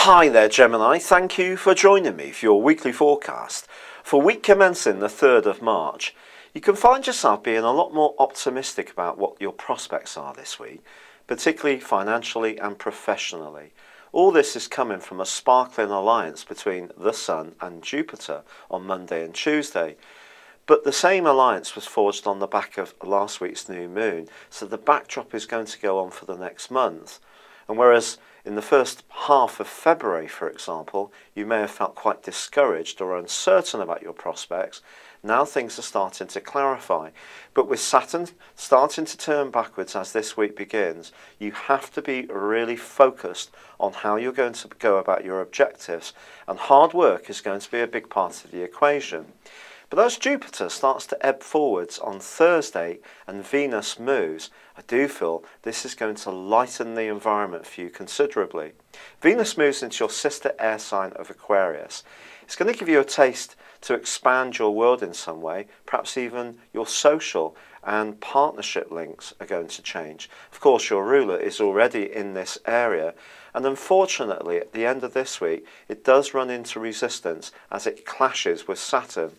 Hi there Gemini, thank you for joining me for your weekly forecast. For week commencing the 3rd of March, you can find yourself being a lot more optimistic about what your prospects are this week, particularly financially and professionally. All this is coming from a sparkling alliance between the Sun and Jupiter on Monday and Tuesday. But the same alliance was forged on the back of last week's new moon, so the backdrop is going to go on for the next month. And whereas in the first half of February, for example, you may have felt quite discouraged or uncertain about your prospects, now things are starting to clarify. But with Saturn starting to turn backwards as this week begins, you have to be really focused on how you're going to go about your objectives, and hard work is going to be a big part of the equation. But as Jupiter starts to ebb forwards on Thursday and Venus moves, I do feel this is going to lighten the environment for you considerably. Venus moves into your sister air sign of Aquarius. It's going to give you a taste to expand your world in some way, perhaps even your social and partnership links are going to change. Of course, your ruler is already in this area, and unfortunately at the end of this week it does run into resistance as it clashes with Saturn.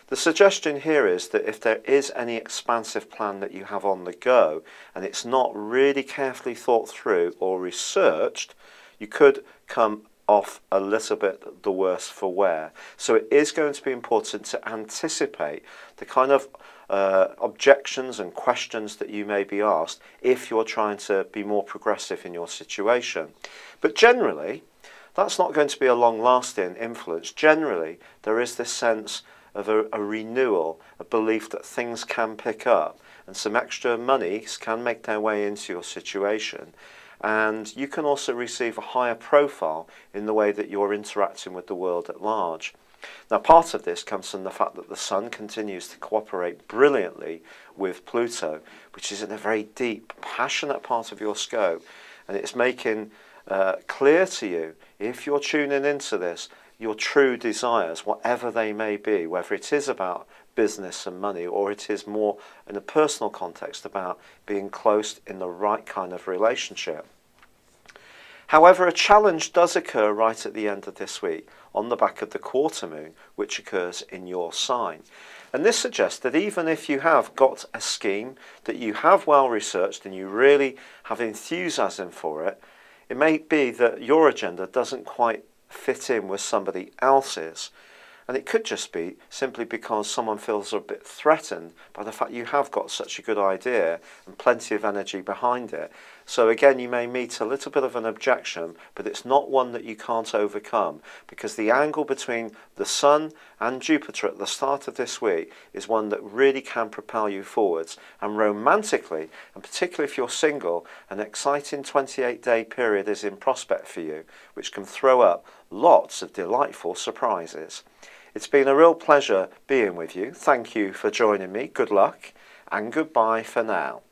The suggestion here is that if there is any expansive plan that you have on the go and it's not really carefully thought through or researched, you could come off a little bit the worse for wear. So it is going to be important to anticipate the kind of objections and questions that you may be asked if you're trying to be more progressive in your situation. But generally, that's not going to be a long-lasting influence. Generally, there is this sense of a renewal, a belief that things can pick up and some extra monies can make their way into your situation, and you can also receive a higher profile in the way that you're interacting with the world at large. Now, part of this comes from the fact that the Sun continues to cooperate brilliantly with Pluto, which is in a very deep, passionate part of your scope, and it's making clear to you, if you're tuning into this, your true desires, whatever they may be, whether it is about business and money or it is more in a personal context about being close in the right kind of relationship. However, a challenge does occur right at the end of this week on the back of the quarter moon, which occurs in your sign. And this suggests that even if you have got a scheme that you have well researched and you really have enthusiasm for it, it may be that your agenda doesn't quite fit in with somebody else's, and it could just be simply because someone feels a bit threatened by the fact you have got such a good idea and plenty of energy behind it. So again, you may meet a little bit of an objection, but it's not one that you can't overcome, because the angle between the Sun and Jupiter at the start of this week is one that really can propel you forwards. And romantically, and particularly if you're single, an exciting 28-day period is in prospect for you, which can throw up lots of delightful surprises. It's been a real pleasure being with you. Thank you for joining me. Good luck and goodbye for now.